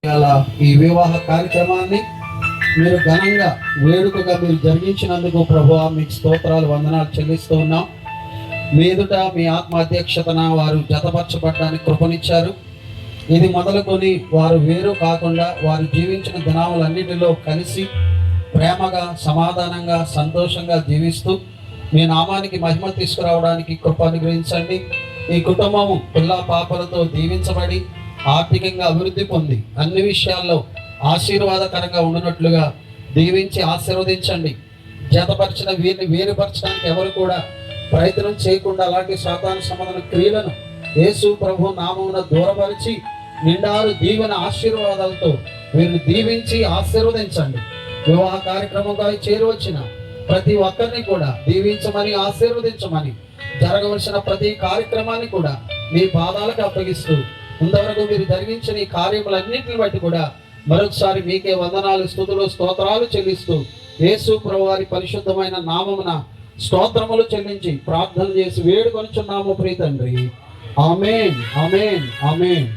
అలా ఈ వివాహ కార్యక్రమాన్ని మీరు ఘనంగా వేడుకగా మీరు జరిగించినందుకు ప్రభువా మీకు స్తోత్రాలు వందనాలు చెల్లిస్తూ ఉన్నాం. మీదుట మీ ఆత్మ అధ్యక్షతన వారు జతపరచబడడానికి కృపనిచ్చారు. ఇది మొదలుకొని వారు వేరు కాకుండా వారు జీవించిన దినాలన్నిటిలో కలిసి ప్రేమగా సమాధానంగా సంతోషంగా జీవిస్తూ మీ నామానికి మహిమ తీసుకురావడానికి కృప అనుగ్రహించండి. ఈ కుటుంబము పిల్ల పాపలతో దీవించబడి ఆర్థికంగా అభివృద్ధి పొంది అన్ని విషయాల్లో ఆశీర్వాదకరంగా ఉన్నట్లుగా దీవించి ఆశీర్వదించండి. జతపరిచిన వీరిని వేరుపరచడానికి ఎవరు కూడా ప్రయత్నం చేయకుండా అలాంటి సాతాను సంబంధ క్రియలను యేసు ప్రభు నామమున దూరపరిచి నిండారు దీవెన ఆశీర్వాదాలతో వీరిని దీవించి ఆశీర్వదించండి. వివాహ కార్యక్రమంగా చేరువచ్చిన ప్రతి ఒక్కరిని కూడా దీవించమని ఆశీర్వదించమని జరగవలసిన ప్రతి కార్యక్రమాన్ని కూడా మీ పాదాలకు అప్పగిస్తూ ఇంతవరకు మీరు జరిగించిన ఈ కార్యములన్నింటిని బట్టి కూడా మరొకసారి మీకే వందనాలు స్తుతులు స్తోత్రాలు చెల్లిస్తూ యేసు ప్రభువారి పరిశుద్ధమైన నామమున స్తోత్రములు చెల్లించి ప్రార్థన చేసి వేడుకొనుచున్నాము ప్రియ తండ్రి. ఆమేన్, ఆమేన్, ఆమేన్.